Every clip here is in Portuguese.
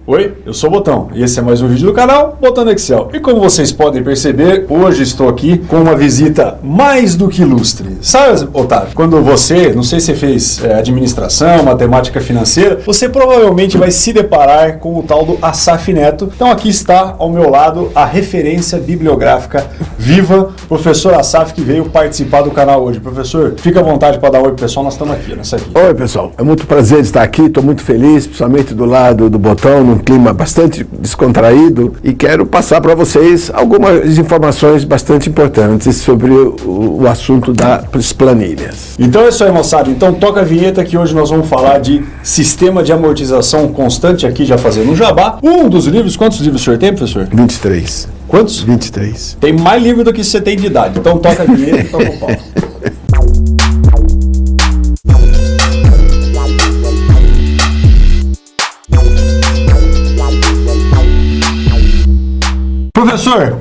Oi, eu sou o Botão e esse é mais um vídeo do canal Botão no Excel. E como vocês podem perceber, hoje estou aqui com uma visita mais do que ilustre. Sabe, Otávio, quando você, não sei se você fez administração, matemática financeira, você provavelmente vai se deparar com o tal do Asaf Neto. Então aqui está ao meu lado a referência bibliográfica viva, professor Asaf, que veio participar do canal hoje. Professor, fica à vontade para dar oi pro pessoal, nós estamos aqui nessa aqui. Oi pessoal, é muito prazer estar aqui, estou muito feliz, principalmente do lado do Botão, num clima bastante descontraído, e quero passar para vocês algumas informações bastante importantes sobre o assunto das planilhas. Então é isso aí, moçada. Então toca a vinheta que hoje nós vamos falar de sistema de amortização constante, aqui já fazendo um jabá. Um dos livros, quantos livros o senhor tem, professor? 23. Quantos? 23. Tem mais livro do que você tem de idade. Então toca a vinheta e toca o pau. Professor,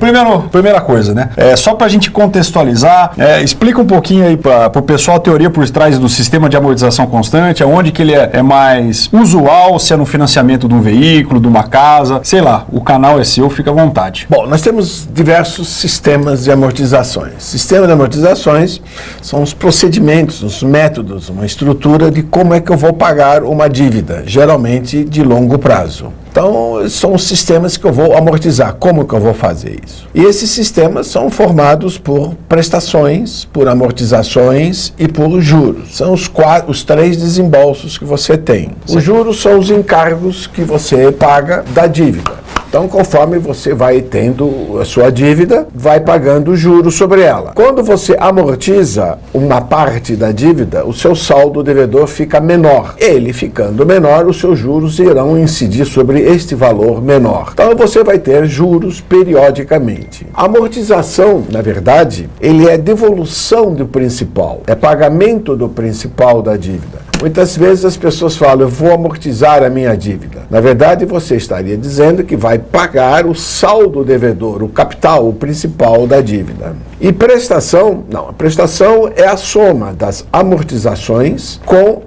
primeira coisa, né? Só para a gente contextualizar, explica um pouquinho aí para o pessoal a teoria por trás do sistema de amortização constante, aonde que ele é mais usual, se é no financiamento de um veículo, de uma casa, sei lá, o canal é seu, fica à vontade. Bom, nós temos diversos sistemas de amortizações. Sistemas de amortizações são os procedimentos, os métodos, uma estrutura de como é que eu vou pagar uma dívida, geralmente de longo prazo. Então, são os sistemas que eu vou amortizar. Como que eu vou fazer isso? E esses sistemas são formados por prestações, por amortizações e por juros. São os três desembolsos que você tem. Os juros são os encargos que você paga da dívida. Então, conforme você vai tendo a sua dívida, vai pagando juros sobre ela. Quando você amortiza uma parte da dívida, o seu saldo devedor fica menor. Ele ficando menor, os seus juros irão incidir sobre este valor menor. Então, você vai ter juros periodicamente. A amortização, na verdade, ele é devolução do principal. É pagamento do principal da dívida. Muitas vezes as pessoas falam, eu vou amortizar a minha dívida. Na verdade, você estaria dizendo que vai pagar o saldo devedor, o capital, o principal da dívida. E prestação, não, a prestação é a soma das amortizações com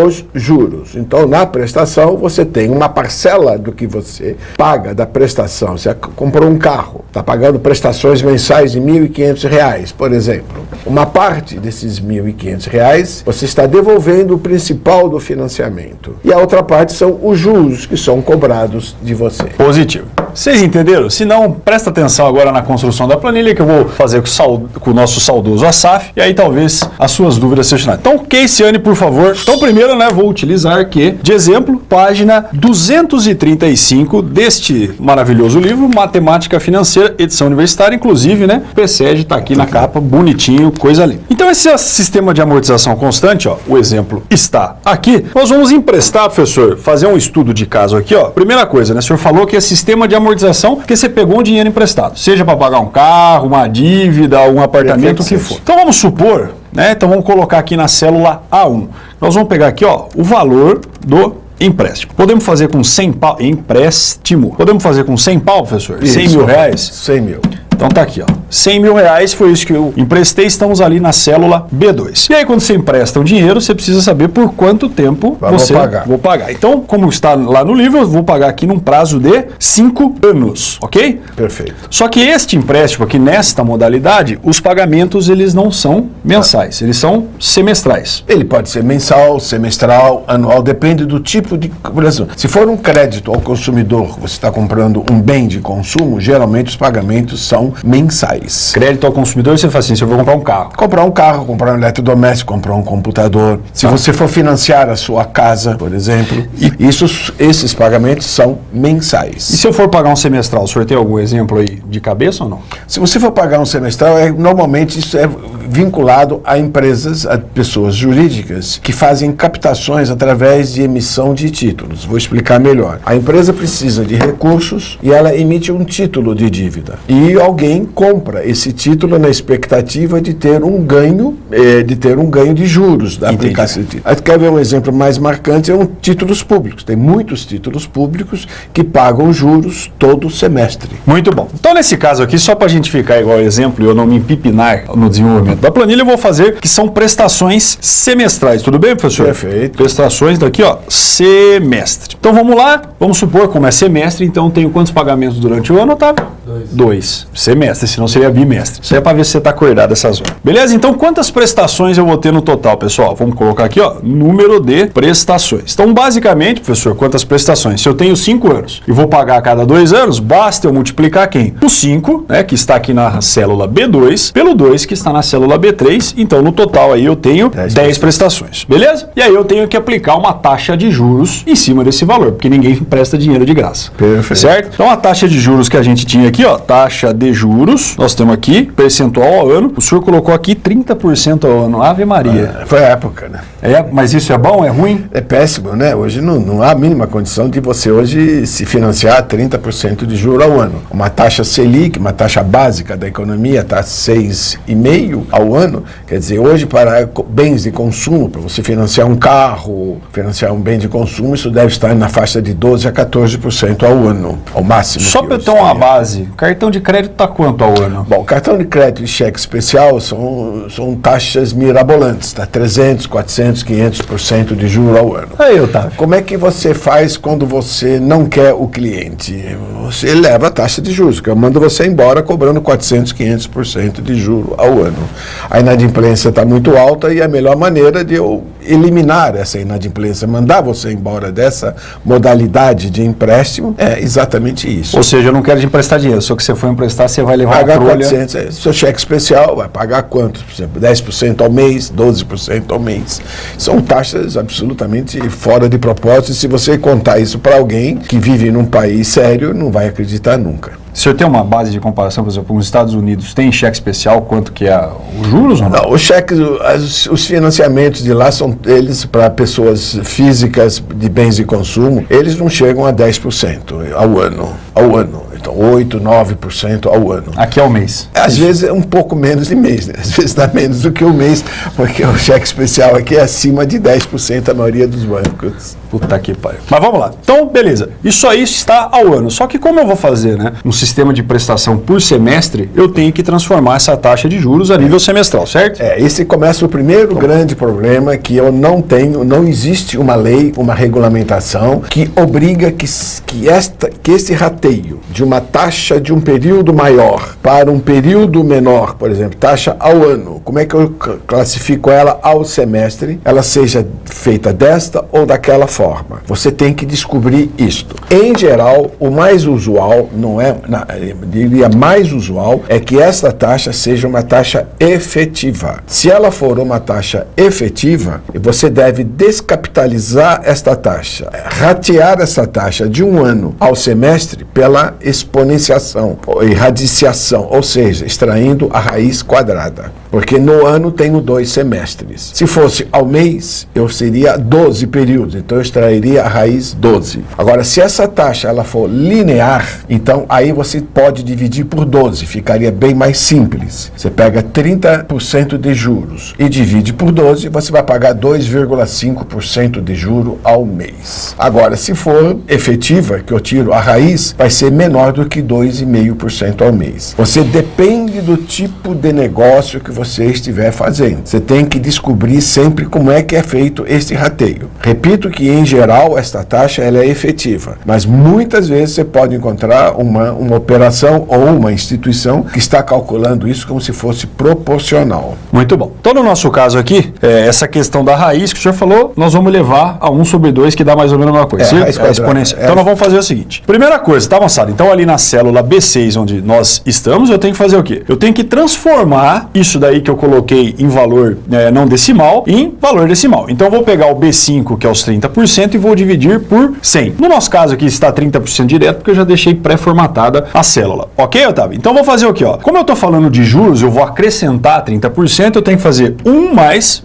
os juros. Então, na prestação, você tem uma parcela do que você paga da prestação. Você comprou um carro, está pagando prestações mensais de R$ 1.500, por exemplo. Uma parte desses R$ 1.500, você está devolvendo o principal do financiamento. E a outra parte são os juros que são cobrados de você. Positivo. Vocês entenderam? Se não, presta atenção agora na construção da planilha que eu vou fazer com o nosso saudoso Asaf, e aí talvez as suas dúvidas sejam. Então, Keiciane, por favor. Então, primeiro, né, vou utilizar aqui, de exemplo, página 235 deste maravilhoso livro, Matemática Financeira, edição universitária, inclusive, né, o PCED está aqui na capa, bonitinho, coisa linda. Então, esse sistema de amortização constante, ó, o exemplo está aqui. Nós vamos emprestar, professor, fazer um estudo de caso aqui, ó. Primeira coisa, né, o senhor falou que é sistema de amortização, porque você pegou um dinheiro emprestado, seja para pagar um carro, uma dívida, um apartamento, o que for. Então vamos supor, né? Então vamos colocar aqui na célula A1. Nós vamos pegar aqui, ó, o valor do empréstimo. Podemos fazer com 100 pau, empréstimo. Podemos fazer com 100 pau, professor? Isso, 100 mil reais? 100 mil. Então tá aqui, ó. 100 mil reais foi isso que eu emprestei, estamos ali na célula B2. E aí quando você empresta um dinheiro, você precisa saber por quanto tempo você vou pagar. Então, como está lá no livro, eu vou pagar aqui num prazo de 5 anos, ok? Perfeito. Só que este empréstimo aqui, nesta modalidade, os pagamentos eles não são mensais, eles são semestrais. Ele pode ser mensal, semestral, anual, depende do tipo de... Por exemplo, se for um crédito ao consumidor, você está comprando um bem de consumo, geralmente os pagamentos são mensais. Crédito ao consumidor, você fala assim, se eu vou comprar um carro. Comprar um carro, comprar um eletrodoméstico, comprar um computador. Se você for financiar a sua casa, por exemplo, esses pagamentos são mensais. E se eu for pagar um semestral, o senhor tem algum exemplo aí de cabeça ou não? Se você for pagar um semestral, normalmente isso é vinculado a empresas, a pessoas jurídicas que fazem captações através de emissão de títulos. Vou explicar melhor. A empresa precisa de recursos e ela emite um título de dívida. E alguém compra esse título na expectativa de ter um ganho de juros da aplicação de título. Quer ver um exemplo mais marcante? São títulos públicos. Tem muitos títulos públicos que pagam juros todo semestre. Muito bom. Então, nesse caso aqui, só para a gente ficar igual exemplo e eu não me empipinar no desenvolvimento exemplo da planilha, eu vou fazer que são prestações semestrais. Tudo bem, professor? Perfeito. Prestações daqui, ó, semestre. Então vamos lá, vamos supor, como é semestre, então tenho quantos pagamentos durante o ano, Otávio? 2. Semestre, senão seria bimestre. Isso é para ver se você está acordado dessas horas. Beleza? Então quantas prestações eu vou ter no total, pessoal? Vamos colocar aqui, ó, número de prestações. Então, basicamente, professor, quantas prestações? Se eu tenho 5 anos e vou pagar a cada 2 anos, basta eu multiplicar quem? O 5, né, que está aqui na célula B2, pelo 2, que está na célula B3. Então, no total aí eu tenho 10 prestações. Beleza? E aí eu tenho que aplicar uma taxa de juros em cima desse valor, porque ninguém empresta dinheiro de graça. Perfeito. Certo? Então, a taxa de juros que a gente tinha aqui, ó, taxa de juros, nós temos aqui, percentual ao ano. O senhor colocou aqui 30% ao ano. Ave Maria. Foi a época, né? Mas isso é bom? É ruim? É péssimo, né? Hoje não há a mínima condição de você hoje se financiar 30% de juros ao ano. Uma taxa Selic, uma taxa básica da economia, está 6,5% ao ano. Quer dizer, hoje para bens de consumo, para você financiar um carro, financiar um bem de consumo, isso deve estar na faixa de 12% a 14% ao ano, ao máximo. Só para eu ter uma base, cartão de crédito está quanto ao ano? Bom, cartão de crédito e cheque especial são taxas mirabolantes, tá? 300%, 400%, 500% de juros ao ano. Aí, Otávio. Como é que você faz quando você não quer o cliente? Você eleva a taxa de juros, que eu mando você embora cobrando 400%, 500% de juros ao ano. A inadimplência está muito alta e a melhor maneira de eu eliminar essa inadimplência, mandar você embora dessa modalidade de empréstimo, é exatamente isso. Ou seja, eu não quero te emprestar dinheiro, só que você for emprestar, você vai levar pagar a trolha. 400, seu cheque especial vai pagar quanto? Por exemplo, 10% ao mês, 12% ao mês. São taxas absolutamente fora de propósito, e se você contar isso para alguém que vive num país sério, não vai acreditar nunca. O senhor tem uma base de comparação, por exemplo, nos Estados Unidos tem cheque especial, quanto que é os juros ou não? Não, os cheques, os financiamentos de lá são eles para pessoas físicas de bens de consumo, eles não chegam a 10% ao ano. Então, 8%, 9% ao ano. Aqui é o mês. Às vezes é um pouco menos de mês, né? Às vezes dá menos do que o mês, porque o cheque especial aqui é acima de 10% a maioria dos bancos. Puta que pariu. Mas vamos lá. Então, beleza. Isso aí está ao ano. Só que como eu vou fazer, né? Um sistema de prestação por semestre, eu tenho que transformar essa taxa de juros a nível semestral, certo? Esse começa o primeiro grande problema, que eu não existe uma lei, uma regulamentação que obriga que esse rateio de uma taxa de um período maior para um período menor, por exemplo, taxa ao ano, como é que eu classifico ela ao semestre, ela seja feita desta ou daquela forma. Você tem que descobrir isto. Em geral, o mais usual, diria mais usual, é que essa taxa seja uma taxa efetiva. Se ela for uma taxa efetiva, você deve descapitalizar esta taxa, ratear essa taxa de um ano ao semestre pela exponenciação, ou radiciação, ou seja, extraindo a raiz quadrada. Porque no ano tenho 2 semestres. Se fosse ao mês, eu seria 12 períodos, então eu extrairia a raiz 12. Agora, se essa taxa ela for linear, então aí você pode dividir por 12, ficaria bem mais simples. Você pega 30% de juros e divide por 12, você vai pagar 2,5% de juro ao mês. Agora, se for efetiva, que eu tiro a raiz, vai ser menor do que 2,5% ao mês. Você depende do tipo de negócio que você estiver fazendo. Você tem que descobrir sempre como é que é feito esse rateio. Repito que, em geral, esta taxa ela é efetiva, mas muitas vezes você pode encontrar uma operação ou uma instituição que está calculando isso como se fosse proporcional. Muito bom. Então, no nosso caso aqui, essa questão da raiz que o senhor falou, nós vamos levar a 1/2, que dá mais ou menos a mesma coisa. A exponencial. Então, nós vamos fazer o seguinte. Primeira coisa, tá avançado? Então, ali na célula B6, onde nós estamos, eu tenho que fazer o quê? Eu tenho que transformar isso daí que eu coloquei em valor não decimal, em valor decimal. Então, eu vou pegar o B5, que é os 30%, e vou dividir por 100. No nosso caso aqui está 30% direto, porque eu já deixei pré-formatada a célula. Ok, Otávio? Então, eu vou fazer o quê? Como eu estou falando de juros, eu vou acrescentar 30%, eu tenho que fazer 1 mais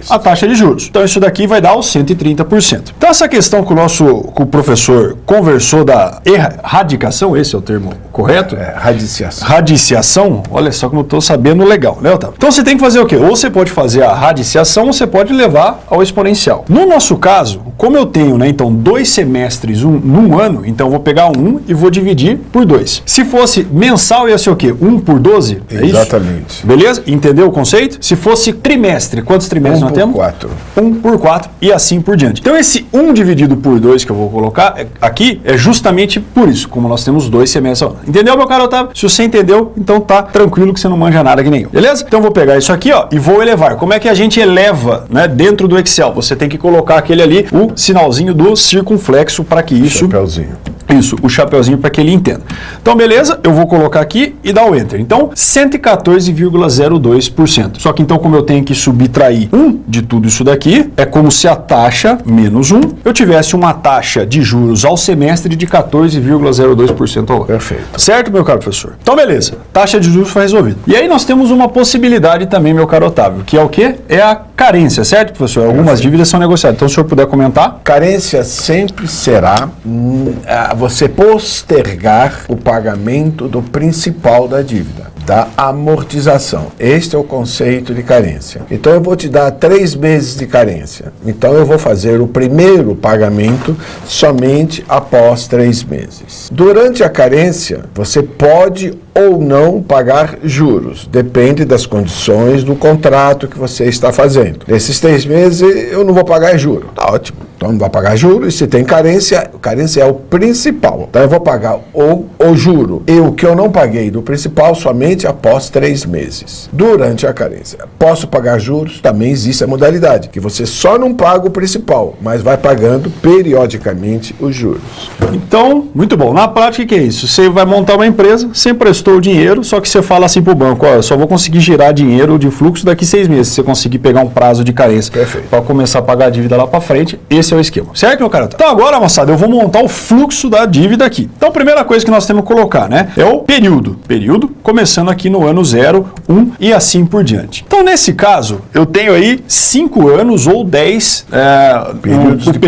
a taxa de juros. Então, isso daqui vai dar os 130%. Então, essa questão que o professor conversou da erradicação, esse é o termo correto? Radiciação. Radiciação, olha só como eu estou sabendo legal, né, Otávio? Então você tem que fazer o quê? Ou você pode fazer a radiciação, ou você pode levar ao exponencial. No nosso caso, como eu tenho, né, então 2 semestres num ano, então eu vou pegar 1 e vou dividir por 2. Se fosse mensal, ia ser o quê? 1 por 12? É Exatamente. isso? Beleza? Entendeu o conceito? Se fosse trimestre, quantos trimestres nós temos? 1 por 4 e assim por diante. Então esse 1 dividido por 2 que eu vou colocar aqui é justamente por isso, como nós temos 2 semestres ao ano. Entendeu, meu caro Otávio? Se você entendeu, então tá tranquilo que você não manja nada que nem eu. Beleza? Então eu vou pegar isso aqui, ó, e vou elevar. Como é que a gente eleva, né, dentro do Excel? Você tem que colocar aquele ali, o sinalzinho do circunflexo para que isso... Chapeuzinho. Isso, o chapeuzinho para que ele entenda. Então, beleza, eu vou colocar aqui e dar o Enter. Então, 114,02%. Só que então, como eu tenho que subtrair 1 de tudo isso daqui, é como se a taxa, menos 1, eu tivesse uma taxa de juros ao semestre de 14,02% ao ano. Perfeito. Certo, meu caro professor? Então, beleza. Taxa de juros foi resolvida. E aí nós temos uma possibilidade também, meu caro Otávio, que é o quê? É a carência, certo, professor? Algumas dívidas são negociadas. Então, se o senhor puder comentar. Carência sempre será você postergar o pagamento do principal da dívida, da amortização. Este é o conceito de carência. Então eu vou te dar 3 meses de carência. Então eu vou fazer o primeiro pagamento somente após 3 meses. Durante a carência, você pode ou não pagar juros. Depende das condições do contrato que você está fazendo. Nesses 3 meses eu não vou pagar juros. Tá ótimo. Então não vai pagar juros. E se tem carência, carência é o principal. Então eu vou pagar o juro e o que eu não paguei do principal somente após 3 meses. Durante a carência. Posso pagar juros? Também existe a modalidade, que você só não paga o principal, mas vai pagando periodicamente os juros. Então, muito bom. Na prática, o que é isso? Você vai montar uma empresa, você emprestou o dinheiro, só que você fala assim para o banco, ó, eu só vou conseguir girar dinheiro de fluxo daqui 6 meses, se você conseguir pegar um prazo de carência para começar a pagar a dívida lá para frente. Esse é o esquema. Certo, meu cara? Então agora, moçada, eu vou montar o fluxo da dívida aqui. Então, a primeira coisa que nós temos que colocar, né, é o período. Período começando aqui no ano 0, 1 e assim por diante. Então, nesse caso, eu tenho aí 5 anos ou 10 períodos de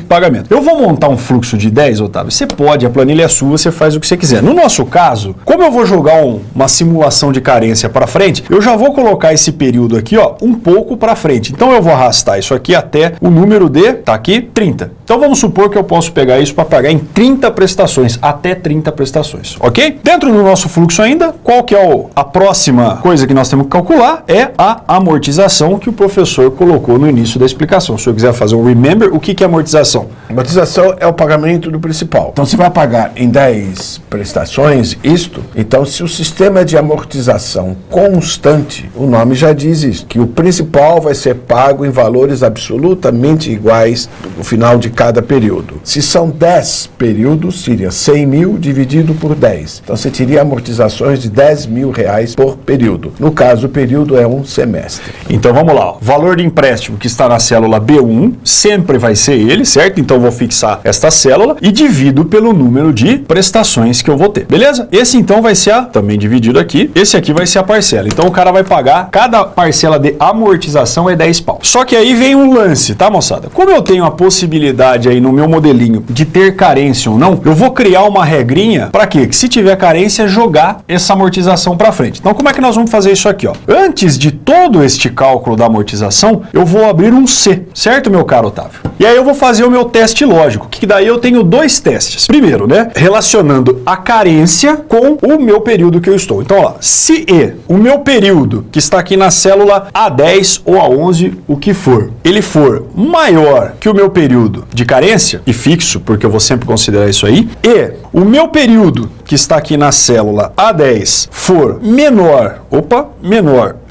pagamento. Eu vou montar um fluxo de 10, Otávio. Você pode, a planilha é sua, você faz o que você quiser. No nosso caso, como eu vou jogar uma simulação de carência para frente, eu já vou colocar esse período aqui, ó, um pouco para frente. Então, eu vou arrastar isso aqui até o número de, tá aqui, 30. Então, vamos supor que eu posso pegar isso para pagar em 30 prestações, até 30 prestações, ok? Dentro do nosso fluxo ainda, qual que é a próxima coisa que nós temos que calcular? É a amortização que o professor colocou no início da explicação. Se eu quiser fazer um remember, o que é amortização? Amortização é o pagamento do principal. Então, você vai pagar em 10 prestações isto. Então, se o sistema de amortização constante, o nome já diz isso, que o principal vai ser pago em valores absolutamente iguais no final de cada período. Se são 10 períodos, seria 100 mil dividido por 10. Então, você teria amortizações de 10 mil reais por período. No caso, o período é um semestre. Então, vamos lá. O valor de empréstimo que está na célula B1 sempre vai ser ele, certo? Então, eu vou fixar esta célula e divido pelo número de prestações que eu vou ter. Beleza? Esse, então, vai ser também dividido aqui. Esse aqui vai ser a parcela. Então, o cara vai pagar, cada parcela de amortização é 10 pau. Só que aí vem um lance, tá, moçada? Como eu tenho a possibilidade aí no meu modelinho de ter carência ou não, eu vou criar uma regrinha para quê? Que se tiver carência, jogar essa amortização para frente. Então, como é que nós vamos fazer isso aqui, ó? Antes de todo este cálculo da amortização, eu vou abrir um C, certo, meu caro Otávio? E aí eu vou fazer o meu teste lógico, que daí eu tenho 2 testes. Primeiro, né, relacionando a carência com o meu período que eu estou. Então, ó, se o meu período, que está aqui na célula A10 ou A11, o que for, ele for maior que o meu período de carência, e fixo, porque eu vou sempre considerar isso aí, e o meu período, que está aqui na célula A10, for menor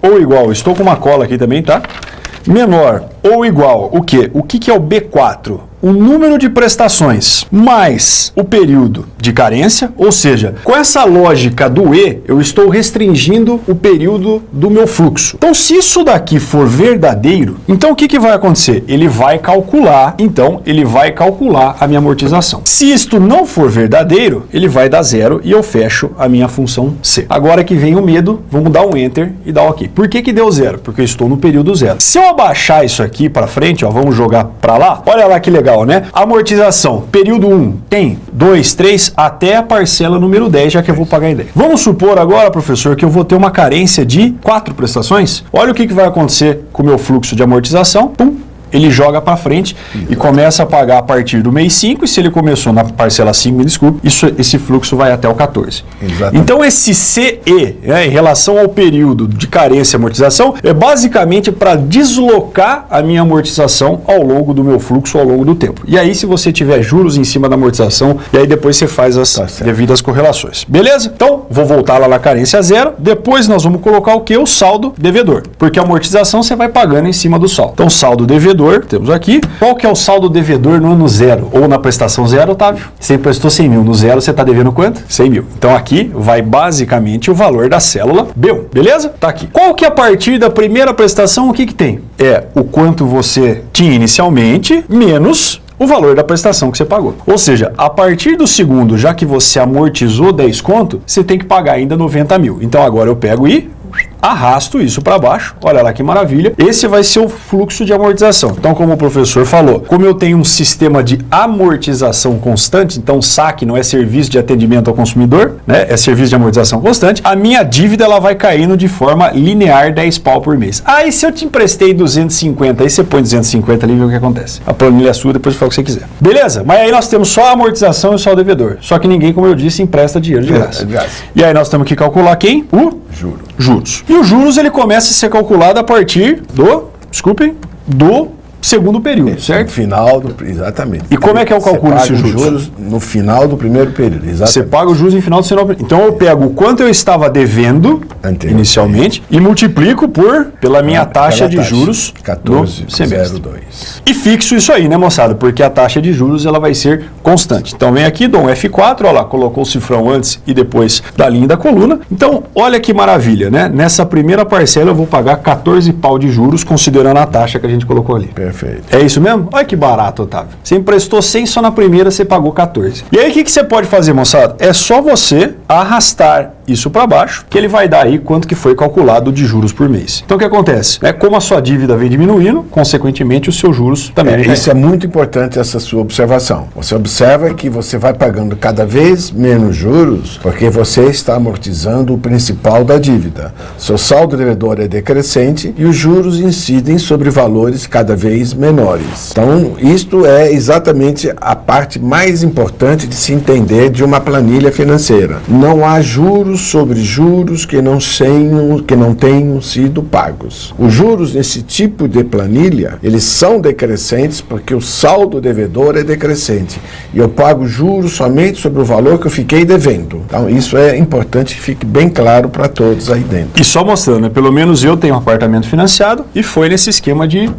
ou igual, estou com uma cola aqui também, tá? Menor ou igual, o quê? O que é o B4? O número de prestações mais o período de carência, ou seja, com essa lógica do E, eu estou restringindo o período do meu fluxo. Então, se isso daqui for verdadeiro, então o que vai acontecer? Ele vai calcular a minha amortização. Se isto não for verdadeiro, ele vai dar 0 e eu fecho a minha função C. Agora que vem o medo, vamos dar um Enter e dar OK. Por que deu 0? Porque eu estou no período 0. Se eu abaixar isso aqui para frente, ó, vamos jogar para lá, olha lá que legal. legal, né? Amortização, período 1, tem 2, 3, até a parcela número 10, já que eu vou pagar em 10. Vamos supor agora, professor, que eu vou ter uma carência de 4 prestações. Olha o que vai acontecer com o meu fluxo de amortização. Pum! Ele joga para frente e começa a pagar a partir do mês 5, e se ele começou na parcela 5, me desculpe, esse fluxo vai até o 14. Exatamente. Então esse CE, em relação ao período de carência e amortização, é basicamente para deslocar a minha amortização ao longo do meu fluxo, ao longo do tempo. E aí, se você tiver juros em cima da amortização, e aí depois você faz as devidas correlações. Beleza? Então, vou voltar lá na carência zero, depois nós vamos colocar o que? O saldo devedor. Porque a amortização você vai pagando em cima do saldo. Então, saldo devedor, temos aqui. Qual que é o saldo devedor no ano zero? Ou na prestação zero, Otávio? Você emprestou 100 mil. No zero, você está devendo quanto? 100 mil. Então, aqui vai basicamente o valor da célula B1. Beleza? Tá aqui. Qual que a partir da primeira prestação, o que tem? É o quanto você tinha inicialmente, menos o valor da prestação que você pagou. Ou seja, a partir do segundo, já que você amortizou 10 conto, você tem que pagar ainda 90 mil. Então, agora eu pego e arrasto isso para baixo, olha lá que maravilha. Esse vai ser o fluxo de amortização. Então, como o professor falou, como eu tenho um sistema de amortização constante, então SAC não é serviço de atendimento ao consumidor, né? É serviço de amortização constante, a minha dívida ela vai caindo de forma linear 10 pau por mês. Aí se eu te emprestei 250, aí você põe 250 ali e vê o que acontece. A planilha é sua, depois você fala o que você quiser. Beleza? Mas aí nós temos só a amortização e só o devedor. Só que ninguém, como eu disse, empresta dinheiro de graça. E aí nós temos que calcular quem? O juros. E os juros ele começa a ser calculado a partir do segundo período, certo? Final exatamente. E como é que é o cálculo desses juros? No final do primeiro período, exatamente. Você paga os juros no final do segundo período. Então eu pego o quanto eu estava devendo inicialmente e multiplico pela minha taxa de juros 14,02. E fixo isso aí, né, moçada? Porque a taxa de juros ela vai ser constante. Então vem aqui, dou um F4, olha lá, colocou o cifrão antes e depois da linha da coluna. Então, olha que maravilha, né? Nessa primeira parcela eu vou pagar 14 pau de juros, considerando a taxa que a gente colocou ali. Perfeito. É isso mesmo? Olha que barato, Otávio. Você emprestou 100, só na primeira você pagou 14. E aí o que você pode fazer, moçada? É só você arrastar isso para baixo, que ele vai dar aí quanto que foi calculado de juros por mês. Então o que acontece? Como a sua dívida vem diminuindo, consequentemente os seus juros também vem. Isso é muito importante, essa sua observação. Você observa que você vai pagando cada vez menos juros, porque você está amortizando o principal da dívida. Seu saldo devedor é decrescente e os juros incidem sobre valores cada vez menores. Então, isto é exatamente a parte mais importante de se entender de uma planilha financeira. Não há juros sobre juros que não tenham sido pagos. Os juros nesse tipo de planilha, eles são decrescentes porque o saldo devedor é decrescente. E eu pago juros somente sobre o valor que eu fiquei devendo. Então, isso é importante que fique bem claro para todos aí dentro. E só mostrando, né? Pelo menos eu tenho um apartamento financiado e foi nesse esquema de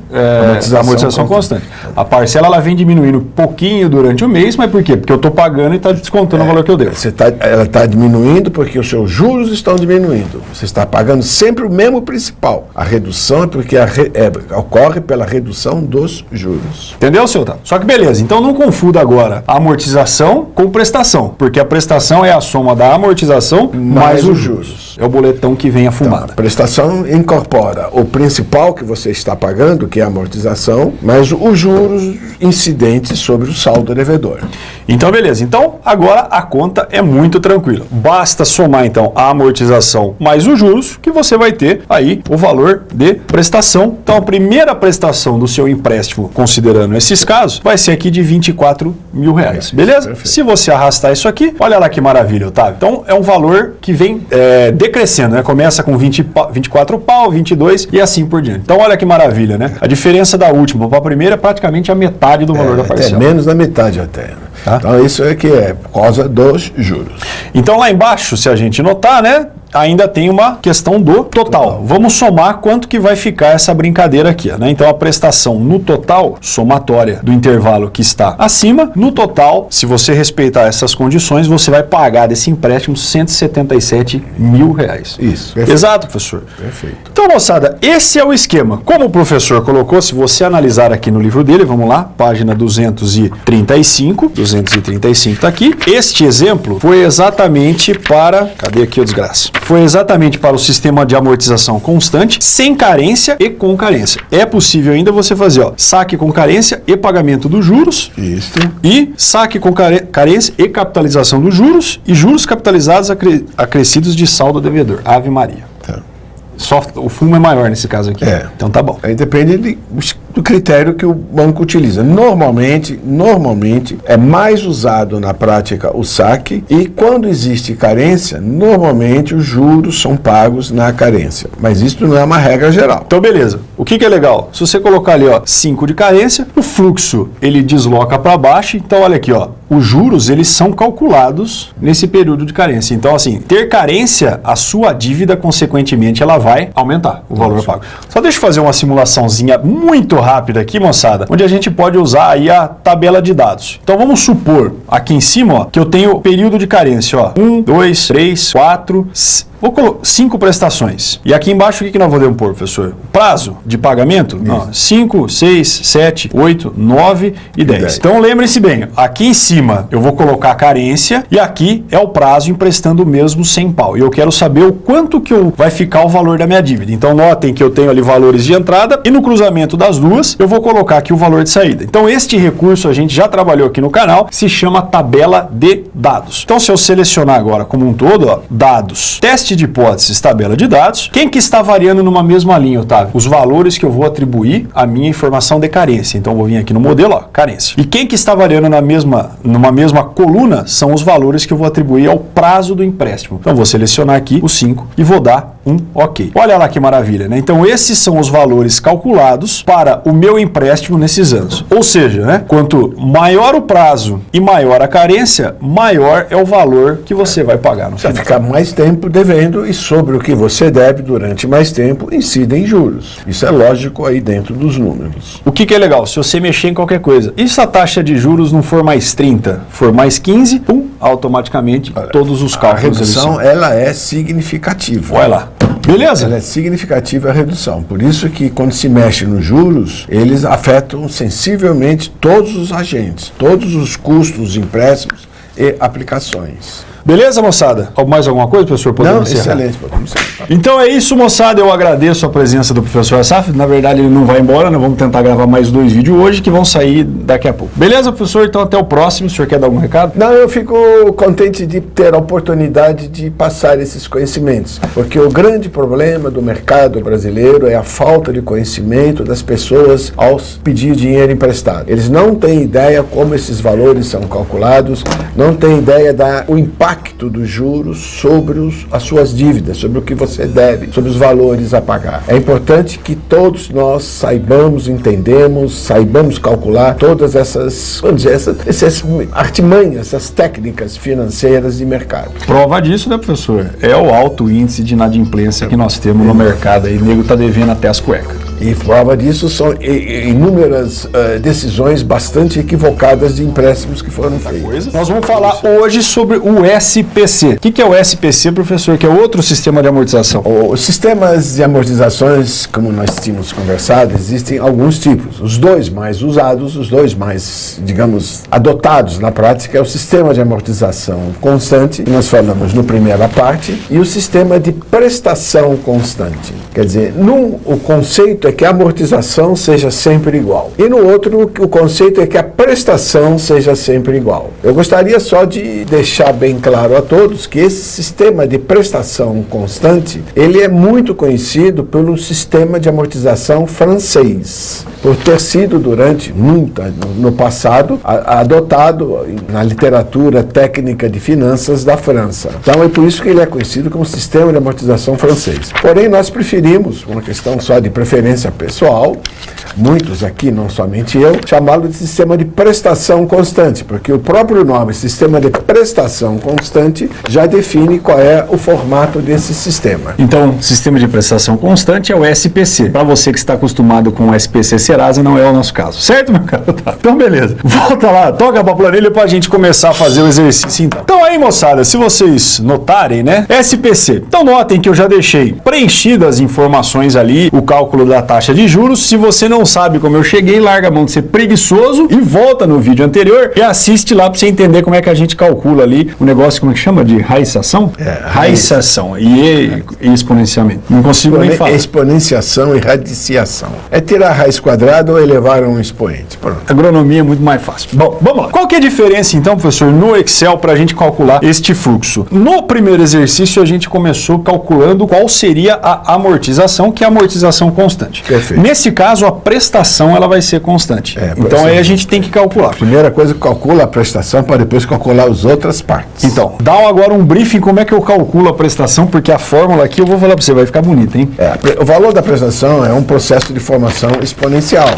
amortização constante. A parcela ela vem diminuindo pouquinho durante o mês, mas por quê? Porque eu estou pagando e está descontando o valor que eu devo. Ela está diminuindo porque os seus juros estão diminuindo. Você está pagando sempre o mesmo principal. A redução é porque ocorre pela redução dos juros. Entendeu, seu Otávio? Só que beleza, então não confunda agora a amortização com prestação, porque a prestação é a soma da amortização mais os juros. É o boletão que vem a fumada. Então, a prestação incorpora o principal que você está pagando, que é a amortização, mas os juros incidentes sobre o saldo devedor. Então, beleza. Então, agora a conta é muito tranquila. Basta somar, então, a amortização mais os juros, que você vai ter aí o valor de prestação. Então, a primeira prestação do seu empréstimo, considerando esses casos, vai ser aqui de 24 mil reais. Beleza? Perfeito. Se você arrastar isso aqui, olha lá que maravilha, Otávio. Então, é um valor que vem decrescendo, né? Começa com 24 pau, 22 e assim por diante. Então, olha que maravilha, né? A diferença da última para a primeira é praticamente a metade do valor da parcela. Até menos da metade até. Tá? Então, isso é que é por causa dos juros. Então, lá embaixo, se a gente notar, né? Ainda tem uma questão do total. Vamos somar quanto que vai ficar essa brincadeira aqui, né? Então, a prestação no total, somatória do intervalo que está acima, no total, se você respeitar essas condições, você vai pagar desse empréstimo 177 mil reais. Isso. Perfeito. Exato, professor. Perfeito. Então, moçada, esse é o esquema. Como o professor colocou, se você analisar aqui no livro dele, vamos lá, página 235 está aqui. Este exemplo foi exatamente para... Cadê aqui o desgraça? foi exatamente para o sistema de amortização constante, sem carência e com carência. É possível ainda você fazer, ó, saque com carência e pagamento dos juros. Isso. E saque com carência e capitalização dos juros e juros capitalizados acrescidos de saldo devedor. Ave Maria. Tá. Só o fumo é maior nesse caso aqui. Então tá bom. Aí depende do critério que o banco utiliza. Normalmente é mais usado na prática o saque, e quando existe carência, normalmente os juros são pagos na carência. Mas isso não é uma regra geral. Então beleza. O que é legal? Se você colocar ali, ó, 5 de carência, o fluxo ele desloca para baixo. Então olha aqui, ó, os juros eles são calculados nesse período de carência. Então assim, ter carência, a sua dívida consequentemente ela vai aumentar o valor pago. Só deixa eu fazer uma simulaçãozinha muito rápida aqui, moçada, onde a gente pode usar aí a tabela de dados. Então vamos supor aqui em cima, ó, que eu tenho período de carência, ó, 1, 2, 3, 4, vou colocar 5 prestações. E aqui embaixo o que nós vamos pôr, professor? Prazo de pagamento? 5, 6, 7, 8, 9 e 10. Então lembre-se bem, aqui em cima eu vou colocar a carência e aqui é o prazo emprestando mesmo sem pau. E eu quero saber o quanto que vai ficar o valor da minha dívida. Então notem que eu tenho ali valores de entrada e no cruzamento das duas eu vou colocar aqui o valor de saída. Então este recurso a gente já trabalhou aqui no canal, se chama tabela de dados. Então se eu selecionar agora como um todo, ó, dados, teste de hipóteses, tabela de dados, quem que está variando numa mesma linha, Otávio? Os valores que eu vou atribuir à minha informação de carência. Então eu vou vir aqui no modelo, ó, carência. E quem que está variando numa mesma coluna são os valores que eu vou atribuir ao prazo do empréstimo. Então eu vou selecionar aqui os 5 e vou dar um OK. Olha lá que maravilha, né? Então esses são os valores calculados para o meu empréstimo nesses anos. Ou seja, né, quanto maior o prazo e maior a carência, maior é o valor que você vai pagar no final. Vai ficar mais tempo devendo, e sobre o que você deve durante mais tempo incidem juros. Isso é lógico aí dentro dos números. O que é legal? Se você mexer em qualquer coisa, e se a taxa de juros não for mais 30, for mais 15, pum, automaticamente todos os cálculos. A redução ela é significativa. Olha lá. Beleza? Ela é significativa a redução. Por isso que quando se mexe nos juros, eles afetam sensivelmente todos os agentes, todos os custos, empréstimos e aplicações. Beleza, moçada? Mais alguma coisa, professor? Podemos encerrar? Excelente, podemos encerrar. Então é isso, moçada. Eu agradeço a presença do professor Assaf. Na verdade, ele não vai embora, nós vamos tentar gravar mais 2 vídeos hoje que vão sair daqui a pouco. Beleza, professor? Então até o próximo. O senhor quer dar algum recado? Não, eu fico contente de ter a oportunidade de passar esses conhecimentos, porque o grande problema do mercado brasileiro é a falta de conhecimento das pessoas ao pedir dinheiro emprestado. Eles não têm ideia como esses valores são calculados, não têm ideia do impacto dos juros sobre as suas dívidas, sobre o que você deve, sobre os valores a pagar. É importante que todos nós saibamos, saibamos calcular todas essas, vamos dizer, essas artimanhas, essas técnicas financeiras de mercado. Prova disso, né, professor? É o alto índice de inadimplência que nós temos no mercado aí. O nego tá devendo até as cuecas. E prova disso são inúmeras decisões bastante equivocadas de empréstimos que foram feitos. Nós vamos falar hoje sobre o SPC. O que é o SPC, professor? Que é outro sistema de amortização. Os sistemas de amortizações, como nós tínhamos conversado, existem alguns tipos. Os dois mais usados, os dois mais, digamos, adotados na prática é o sistema de amortização constante, que nós falamos na primeira parte, e o sistema de prestação constante. Quer dizer, o conceito é que a amortização seja sempre igual. E no outro, o conceito é que a prestação seja sempre igual. Eu gostaria só de deixar bem claro a todos que esse sistema de prestação constante, ele é muito conhecido pelo sistema de amortização francês, por ter sido durante no passado adotado na literatura técnica de finanças da França. Então é por isso que ele é conhecido como sistema de amortização francês. Porém, nós preferimos, uma questão só de preferência pessoal, muitos aqui, não somente eu, chamá-lo de sistema de prestação constante, porque o próprio nome, sistema de prestação constante, já define qual é o formato desse sistema. Então, sistema de prestação constante é o SPC. Para você que está acostumado com o SPC Serasa, não é o nosso caso. Certo, meu cara? Tá. Então, beleza. Volta lá, toca pra planilha pra gente começar a fazer o exercício, então. Então aí, moçada, se vocês notarem, né? SPC. Então, notem que eu já deixei preenchidas as informações ali, o cálculo da taxa de juros. Se você não sabe como eu cheguei, larga a mão de ser preguiçoso e volta no vídeo anterior e assiste lá para você entender como é que a gente calcula ali o negócio, como é que chama? De raização? Raização e exponenciamento. Não consigo nem falar. Exponenciação e radiciação. É tirar a raiz quadrada ou elevar um expoente. Pronto. Agronomia é muito mais fácil. Bom, vamos lá. Qual que é a diferença, então, professor, no Excel para a gente calcular este fluxo? No primeiro exercício, a gente começou calculando qual seria a amortização, que é a amortização constante. Perfeito. Nesse caso, a prestação ela vai ser constante. Então, aí a gente tem que calcular. Primeira coisa, calcula a prestação para depois calcular as outras partes. Então, dá agora um briefing como é que eu calculo a prestação, porque a fórmula aqui eu vou falar para você, vai ficar bonita, hein? O valor da prestação é um processo de formação exponencial.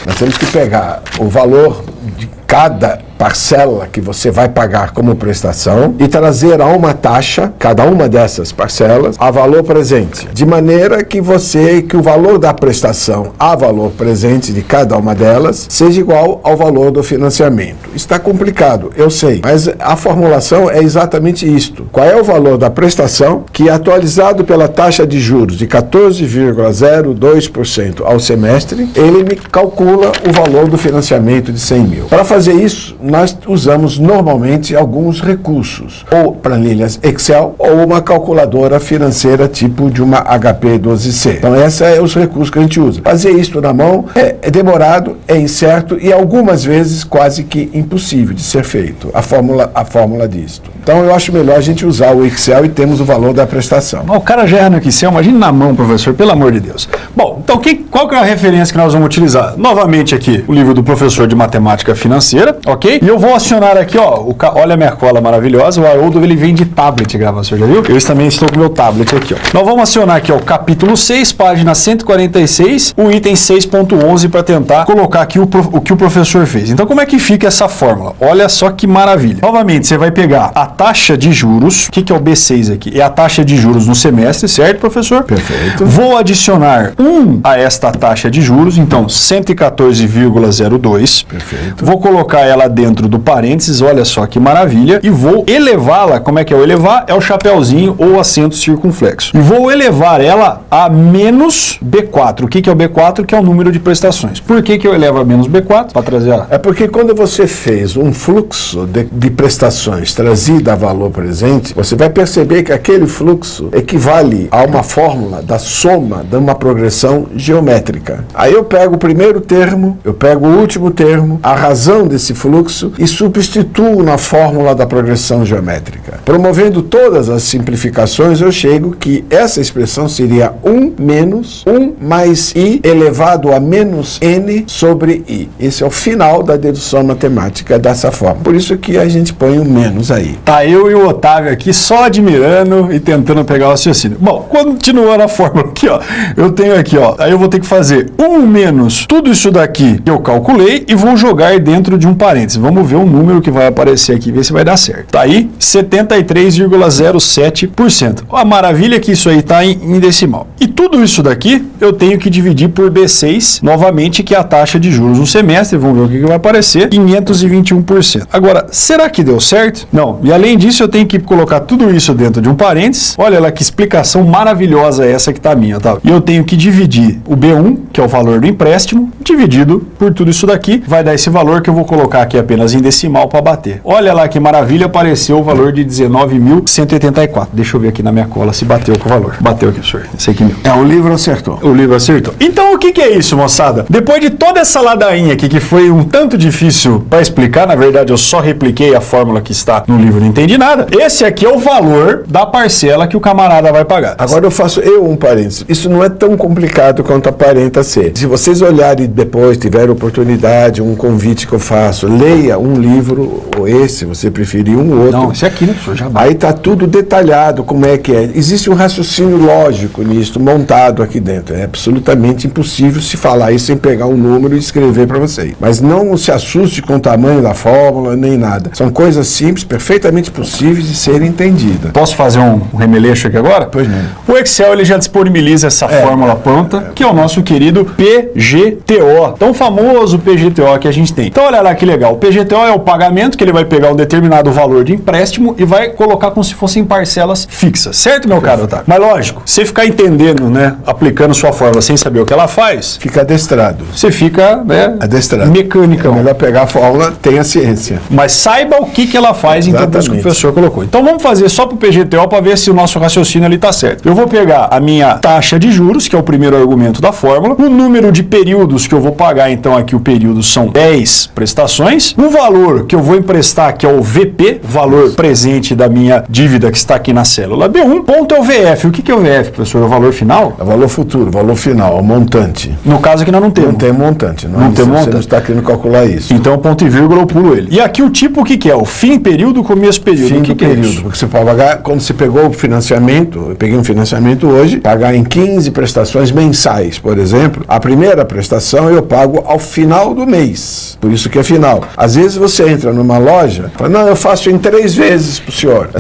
Nós temos que pegar o valor de cada parcela que você vai pagar como prestação e trazer a uma taxa, cada uma dessas parcelas, a valor presente. De maneira que o valor da prestação a valor presente de cada uma delas seja igual ao valor do financiamento. Está complicado, eu sei, mas a formulação é exatamente isto. Qual é o valor da prestação que, atualizado pela taxa de juros de 14,02% ao semestre, ele me calcula o valor do financiamento de 100 mil. Para fazer isso, nós usamos normalmente alguns recursos, ou planilhas Excel, ou uma calculadora financeira tipo de uma HP 12C. Então, esses são os recursos que a gente usa. Fazer isso na mão é demorado, é incerto e algumas vezes quase que impossível de ser feito. A fórmula disto. Então, eu acho melhor a gente usar o Excel e temos o valor da prestação. O cara já erra no Excel, imagine na mão, professor, pelo amor de Deus. Bom, então qual que é a referência que nós vamos utilizar? Novamente aqui, o livro do professor de matemática financeira, ok? E eu vou acionar aqui, ó, olha a minha cola maravilhosa, o Haroldo, ele vem de tablet, gravação, já viu? Eu também estou com o meu tablet aqui, ó. Nós vamos acionar aqui, ó, o capítulo 6, página 146, o item 6.11 para tentar colocar aqui o que o professor fez. Então, como é que fica essa fórmula? Olha só que maravilha. Novamente, você vai pegar a taxa de juros, o que é o B6 aqui? É a taxa de juros no semestre, certo, professor? Perfeito. Vou adicionar 1 a esta taxa de juros, então 114,02. Perfeito. Vou colocar ela dentro do parênteses, olha só que maravilha, e vou elevá-la. Como é que é o elevar? É o chapeuzinho ou acento circunflexo. E vou elevar ela a menos B4. O que é o B4? Que é o número de prestações. Por que eu elevo a menos B4? Para trazer a... É porque quando você fez um fluxo de prestações trazido a valor presente, você vai perceber que aquele fluxo equivale a uma fórmula da soma de uma progressão geométrica. Aí eu pego o primeiro termo, eu pego o último termo, a razão desse fluxo e substituo na fórmula da progressão geométrica. Promovendo todas as simplificações, eu chego que essa expressão seria 1 menos 1 mais i elevado a menos n sobre i. Esse é o final da dedução matemática dessa forma. Por isso que a gente põe um menos aí. Tá eu e o Otávio aqui só admirando e tentando pegar o raciocínio. Bom, continuando a fórmula aqui, ó, eu tenho aqui, ó, aí eu vou ter que fazer 1 menos tudo isso daqui que eu calculei e vou jogar dentro de um parênteses. Vamos ver o número que vai aparecer aqui, ver se vai dar certo. Tá aí, 73,07%. A maravilha é que isso aí tá em decimal. E tudo isso daqui eu tenho que dividir por B6, novamente, que é a taxa de juros no semestre. Vamos ver o que vai aparecer. 521%. Agora, será que deu certo? Não. E além disso, eu tenho que colocar tudo isso dentro de um parênteses. Olha lá que explicação maravilhosa é essa que tá minha, tá? E eu tenho que dividir o B1, que é o valor do empréstimo, dividido por tudo isso daqui. Vai dar esse valor que eu vou colocar aqui apenas em decimal para bater. Olha lá que maravilha, apareceu o valor de 19.184. Deixa eu ver aqui na minha cola se bateu com o valor. Bateu aqui, senhor. Esse aqui mesmo. O livro acertou. O livro acertou. Então, o que é isso, moçada? Depois de toda essa ladainha aqui, que foi um tanto difícil para explicar, na verdade, eu só repliquei a fórmula que está no livro, não entendi nada. Esse aqui é o valor da parcela que o camarada vai pagar. Agora eu faço um parênteses. Isso não é tão complicado quanto aparenta ser. Se vocês olharem depois, tiverem oportunidade, um convite que eu faço, leia um livro, ou esse, você preferir um ou outro. Não, esse aqui, né, professor? Já vai. Aí está tudo detalhado, como é que é. Existe um raciocínio lógico nisso, montado aqui dentro. É absolutamente impossível se falar isso sem pegar um número e escrever para vocês. Mas não se assuste com o tamanho da fórmula, nem nada. São coisas simples, perfeitamente possíveis de serem entendidas. Posso fazer um remeleixo aqui agora? Pois não. O Excel ele já disponibiliza essa fórmula pronta, que é o nosso querido PGTO. Tão famoso PGTO que a gente tem. Então olha lá que legal. O PGTO é o pagamento que ele vai pegar um determinado valor de empréstimo e vai colocar como se fossem parcelas fixas, certo, meu caro Otávio? Mas lógico, você ficar entendendo, né, aplicando sua fórmula sem saber o que ela faz, Fica adestrado. você fica, né, Adestrado. mecânica. É melhor pegar a fórmula, tenha ciência. Mas saiba o que ela faz, então, por isso que o professor colocou. Então vamos fazer só para o PGTO para ver se o nosso raciocínio ali está certo. Eu vou pegar a minha taxa de juros, que é o primeiro argumento da fórmula, o número de períodos que eu vou pagar, então aqui o período são 10 prestações, o valor que eu vou emprestar, que é o VP, valor presente da minha dívida que está aqui na célula B1, ponto é o VF. O que é o VF, professor? É o valor final? É o valor futuro, valor final, o montante. No caso aqui nós não temos. Não tem montante. Não tem montante. Você não está querendo calcular isso. Então, ponto e vírgula, eu pulo ele. E aqui o tipo, o que é? O fim período, começo período. Fim o que do período. É isso? Porque você pode pagar, quando você pegou o financiamento, eu peguei um financiamento hoje, pagar em 15 prestações mensais, por exemplo, a primeira prestação eu pago ao final do mês. Por isso que é final. Às vezes você entra numa loja, fala, não, eu faço em 3 vezes pro senhor.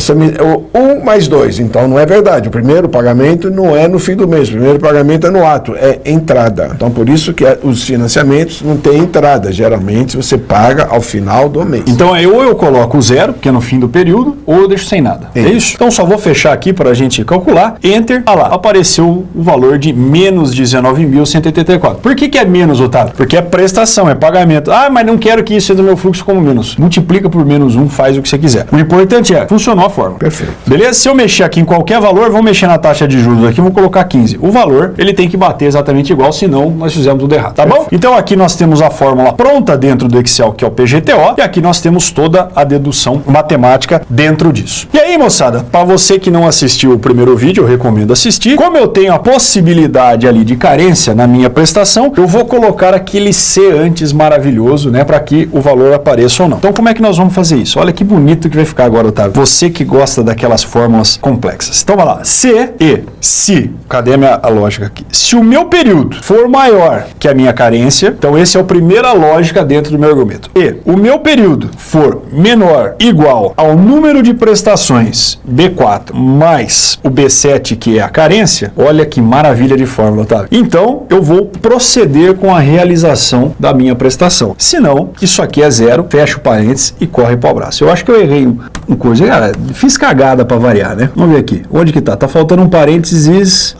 1 mais 2. Então não é verdade. O primeiro pagamento não é no fim do mês. O primeiro pagamento é no ato, é entrada. Então por isso que os financiamentos não têm entrada. Geralmente você paga ao final do mês. Então ou eu coloco o zero, que é no fim do período, ou eu deixo sem nada. É isso? Então só vou fechar aqui para a gente calcular. Enter. Ah lá, apareceu o valor de menos 19.184. Por que é menos, Otávio? Porque é prestação, é pagamento. Ah, mas não quero que isso seja do meu fluxo como menos. Multiplica por menos 1, faz o que você quiser. O importante é, funcionou a fórmula. Perfeito. Beleza? Se eu mexer aqui em qualquer valor, vou mexer na taxa de juros aqui, vou colocar 15. O valor, ele tem que bater exatamente igual, senão nós fizemos tudo errado, tá bom? Então aqui nós temos a fórmula pronta dentro do Excel, que é o PGTO, e aqui nós temos toda a dedução matemática dentro disso. E aí, moçada, para você que não assistiu o primeiro vídeo, eu recomendo assistir. Como eu tenho a possibilidade ali de carência na minha prestação, eu vou colocar aquele C antes maravilhoso, né, para que o valor apareça ou não. Então como é que nós vamos fazer isso? Olha que bonito que vai ficar agora, Otávio. Você que gosta daquelas fórmulas complexas. Então vai lá, se, cadê a lógica aqui? Se o meu período for maior que a minha carência, então esse é a primeira lógica dentro do meu argumento. E o meu período for menor, igual ao número de prestações B4 mais o B7, que é a carência, olha que maravilha de fórmula, Otávio. Então eu vou proceder com a realização da minha prestação. Se não, isso aqui é zero, fecha o parênteses e corre para o abraço. Eu acho que eu errei uma coisa. Cara, fiz cagada para variar, né? Vamos ver aqui. Onde que tá? Tá faltando um parênteses.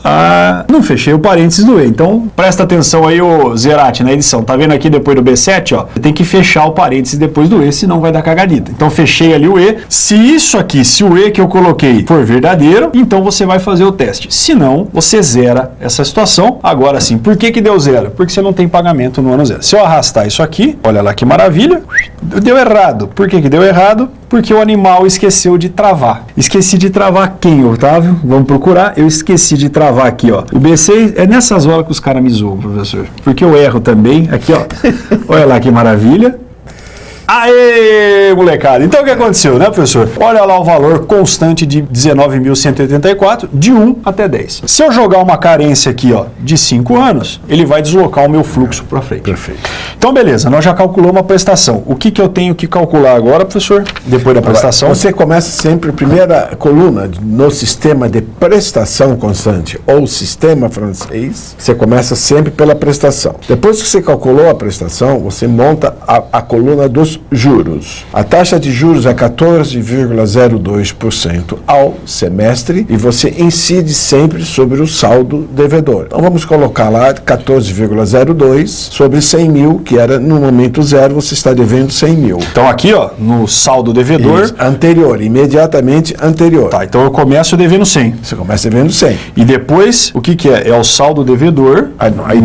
Não fechei o parênteses do E. Então, presta atenção aí, ô Zerati, na edição. Tá vendo aqui depois do B7, ó? Tem que fechar o parênteses depois do E, senão vai dar cagadita. Então, fechei ali o E. Se isso aqui, se o E que eu coloquei for verdadeiro, então você vai fazer o teste. Se não, você zera essa situação. Agora sim, por que deu zero? Porque você não tem pagamento no ano zero. Se eu arrastar isso aqui, olha lá que maravilha, deu errado. Por que deu errado? Porque o animal esqueceu de travar. Esqueci de travar quem, Otávio? Vamos procurar. Eu esqueci de travar aqui, ó. O B6 é nessas horas que os caras me zoam, professor. Porque eu erro também. Aqui, ó. Olha lá que maravilha. Aê, molecada! Então o que aconteceu, né, professor? Olha lá o valor constante de 19.184, de 1 até 10. Se eu jogar uma carência aqui, ó, de 5 anos, ele vai deslocar o meu fluxo para frente. Perfeito. Então, beleza, nós já calculamos a prestação. O que eu tenho que calcular agora, professor? Depois da prestação? Você começa sempre, primeira coluna no sistema de prestação constante ou sistema francês, você começa sempre pela prestação. Depois que você calculou a prestação, você monta a coluna dos juros. A taxa de juros é 14,02% ao semestre e você incide sempre sobre o saldo devedor. Então vamos colocar lá 14,02 sobre 100 mil, que era no momento zero, você está devendo 100 mil. Então aqui, ó, no saldo devedor... Isso, anterior, imediatamente anterior. Tá, então eu começo devendo 100. Você começa devendo 100. E depois, o que é? É o saldo devedor... Aí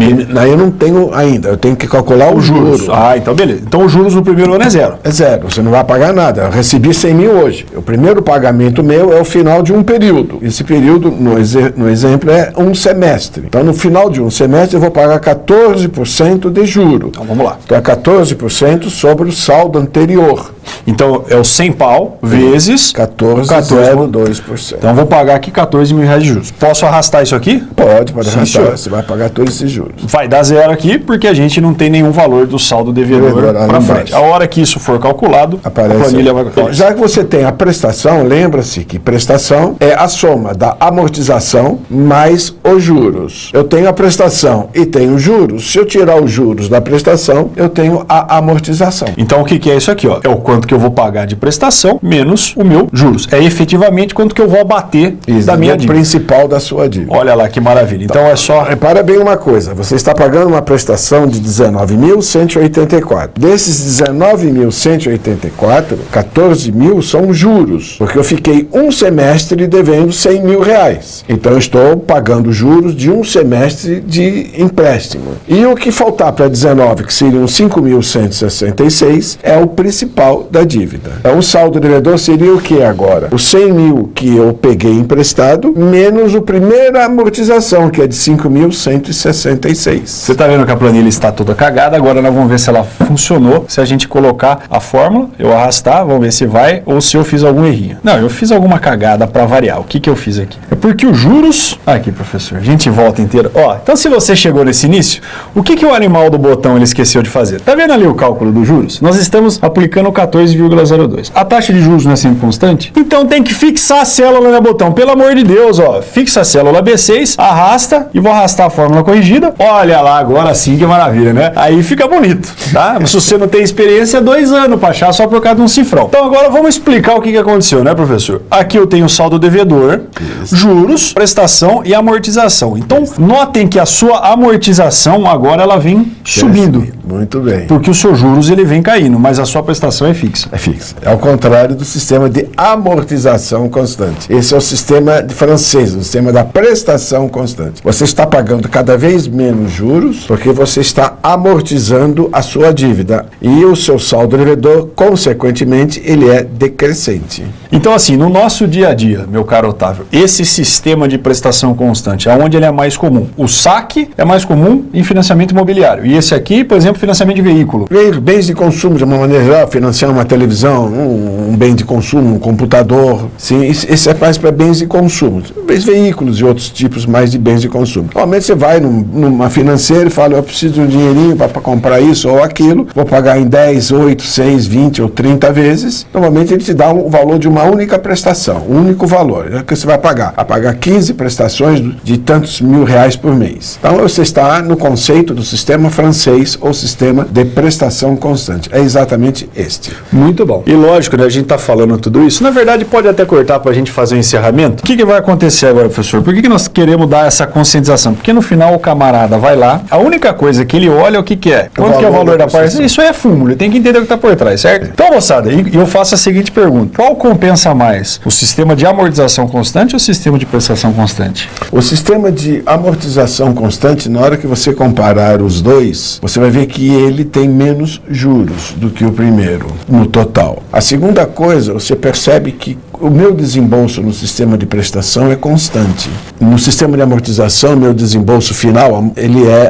eu não tenho ainda, eu tenho que calcular os juros. Então beleza. Então os juros no primeiro ano é zero. É zero, você não vai pagar nada. Eu recebi 100 mil hoje. O primeiro pagamento meu é o final de um período. Esse período, no exemplo, é um semestre. Então, no final de um semestre, eu vou pagar 14% de juro. Então, vamos lá. Então, é 14% sobre o saldo anterior. Então, é o 100 pau vezes 14,02%. Então, eu vou pagar aqui 14 mil reais de juros. Posso arrastar isso aqui? Pode Sim, arrastar. senhor. Você vai pagar todos esses juros. Vai dar zero aqui, porque a gente não tem nenhum valor do saldo devedor para frente. A hora que que isso for calculado, Aparece. a planilha vai... Já que você tem a prestação, lembra-se que prestação é a soma da amortização mais os juros. Eu tenho a prestação e tenho juros. Se eu tirar os juros da prestação, eu tenho a amortização. Então, o que é isso aqui, ó? É o quanto que eu vou pagar de prestação menos o meu juros. É efetivamente quanto que eu vou abater da minha dívida. Principal da sua dívida. Olha lá que maravilha. Então é só... Repara bem uma coisa, você está pagando uma prestação de 19.184. Desses 19.184, 14 mil são juros, porque eu fiquei um semestre devendo 100 mil reais. Então eu estou pagando juros de um semestre de empréstimo. E o que faltar para 19, que seriam 5.166, é o principal da dívida. Então o saldo devedor seria o que agora? Os 100 mil que eu peguei emprestado, menos a primeira amortização, que é de 5.166. Você está vendo que a planilha está toda cagada, agora nós vamos ver se ela funcionou, se a gente colocar a fórmula, eu arrastar, vamos ver se vai, ou se eu fiz algum errinho. Não, eu fiz alguma cagada para variar. O que eu fiz aqui? É porque os juros... Aqui, professor, a gente volta inteira. Ó, então se você chegou nesse início, o que o animal do botão ele esqueceu de fazer? Tá vendo ali o cálculo dos juros? Nós estamos aplicando 14,02. A taxa de juros não é sempre constante? Então tem que fixar a célula, né, botão? Pelo amor de Deus, ó. Fixa a célula B6, arrasta e vou arrastar a fórmula corrigida. Olha lá, agora sim, que maravilha, né? Aí fica bonito, tá? Se você não tem experiência, 2 anos para achar só por causa de um cifrão. Então agora vamos explicar o que aconteceu, né, professor? Aqui eu tenho saldo devedor, juros, prestação e amortização. Então notem que a sua amortização agora ela vem subindo. Muito bem. Porque o seu juros ele vem caindo, mas a sua prestação é fixa. É fixa. É ao contrário do sistema de amortização constante. Esse é o sistema francês, o sistema da prestação constante. Você está pagando cada vez menos juros porque você está amortizando a sua dívida. E o seu saldo devedor, consequentemente, ele é decrescente. Então, assim, no nosso dia a dia, meu caro Otávio, esse sistema de prestação constante, aonde ele é mais comum? O saque é mais comum em financiamento imobiliário. E esse aqui, por exemplo, financiamento de veículo. Bens de consumo, de uma maneira geral, financiar uma televisão, um bem de consumo, um computador. Sim, esse é mais para bens de consumo. Veículos e outros tipos mais de bens de consumo. Normalmente você vai numa financeira e fala, eu preciso de um dinheirinho para comprar isso ou aquilo, vou pagar em 10, 8, 6, 20 ou 30 vezes. Normalmente ele te dá o valor de uma única prestação, um único valor. É o que você vai pagar. Vai pagar 15 prestações de tantos mil reais por mês. Então você está no conceito do sistema francês ou sistema de prestação constante. É exatamente este. Muito bom. E lógico, né, a gente está falando tudo isso. Na verdade, pode até cortar para a gente fazer o encerramento. O que vai acontecer agora, professor? Por que nós queremos dar essa conscientização? Porque no final o camarada vai lá, a única coisa que ele olha é o que é. Quanto que é o valor da parcela? Isso é fumo, ele tem que entender o que está por trás, certo? Então, moçada, eu faço a seguinte pergunta. Qual compensa mais? O sistema de amortização constante ou o sistema de prestação constante? O sistema de amortização constante, na hora que você comparar os dois, você vai ver que ele tem menos juros do que o primeiro, no total. A segunda coisa, você percebe que o meu desembolso no sistema de prestação é constante. No sistema de amortização, meu desembolso final,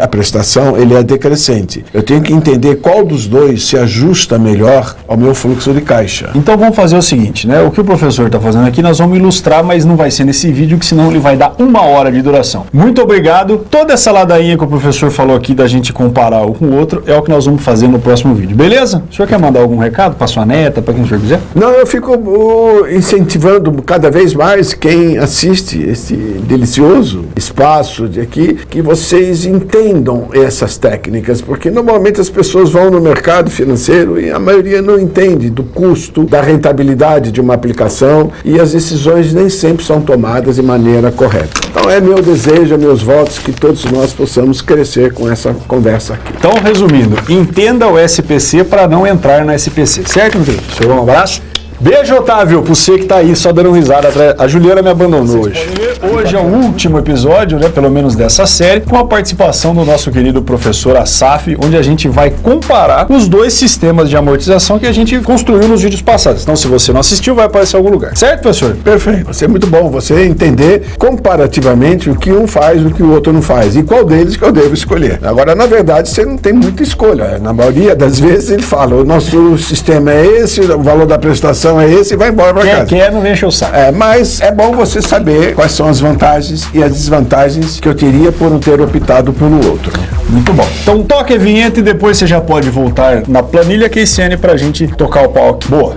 a prestação, ele é decrescente. Eu tenho que entender qual dos dois se ajusta melhor ao meu fluxo de caixa. Então vamos fazer o seguinte, né? O que o professor está fazendo aqui, nós vamos ilustrar, mas não vai ser nesse vídeo, que senão ele vai dar 1 hora de duração. Muito obrigado. Toda essa ladainha que o professor falou aqui da gente comparar um com o outro é o que nós vamos fazer no próximo vídeo, beleza? O senhor quer mandar algum recado para sua neta, para quem o senhor quiser? Não, eu fico incentivando cada vez mais quem assiste esse delicioso espaço de aqui, que vocês entendam essas técnicas, porque normalmente as pessoas vão no mercado financeiro e a maioria não entende do custo, da rentabilidade de uma aplicação, e as decisões nem sempre são tomadas de maneira correta. Então é meu desejo, é meus votos que todos nós possamos crescer com essa conversa aqui. Então, resumindo, entenda o SPC para não entrar na SPC, certo, meu querido? Senhor, um abraço. Beijo, Otávio, pra você que tá aí só dando risada. A Juliana me abandonou hoje. Hoje é o último episódio, né, pelo menos dessa série, com a participação do nosso querido professor Asaf, onde a gente vai comparar os dois sistemas de amortização que a gente construiu nos vídeos passados. Então, se você não assistiu, vai aparecer em algum lugar. Certo, professor? Perfeito. Vai ser muito bom você entender comparativamente o que um faz e o que o outro não faz. E qual deles que eu devo escolher. Agora, na verdade, você não tem muita escolha. Na maioria das vezes ele fala, o nosso sistema é esse, o valor da prestação atenção a esse e vai embora para casa. Quem quer não enche o saco. Mas é bom você saber quais são as vantagens e as desvantagens que eu teria por não ter optado pelo outro. Muito bom. Então toque a vinheta e depois você já pode voltar na planilha KCN pra gente tocar o pau aqui. Boa.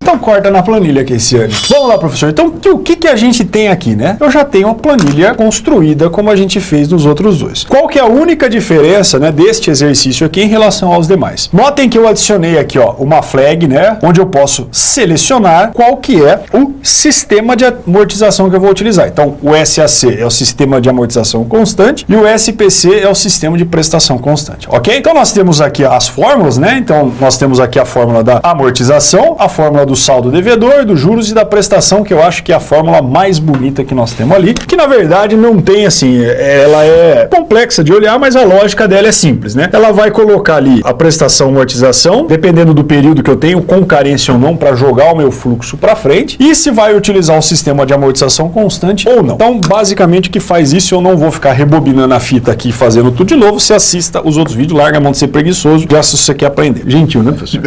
Então corta na planilha, Keiciane. Vamos lá, professor. Então, o que a gente tem aqui, né? Eu já tenho uma planilha construída como a gente fez nos outros dois. Qual que é a única diferença, né, deste exercício aqui em relação aos demais? Notem que eu adicionei aqui, ó, uma flag, né, onde eu posso selecionar qual que é o sistema de amortização que eu vou utilizar. Então, o SAC é o sistema de amortização constante e o SPC é o sistema de prestação constante, ok? Então, nós temos aqui as fórmulas, né? Então, nós temos aqui a fórmula da amortização, a fórmula do saldo devedor, dos juros e da prestação, que eu acho que é a fórmula mais bonita que nós temos ali, que na verdade não tem assim, ela é complexa de olhar, mas a lógica dela é simples, né? Ela vai colocar ali a prestação amortização, dependendo do período que eu tenho, com carência ou não, para jogar o meu fluxo para frente, e se vai utilizar o sistema de amortização constante ou não. Então, basicamente, o que faz isso, eu não vou ficar rebobinando a fita aqui, fazendo tudo de novo, você assista os outros vídeos, larga a mão de ser preguiçoso, já se você quer aprender. Gentil, né, professor?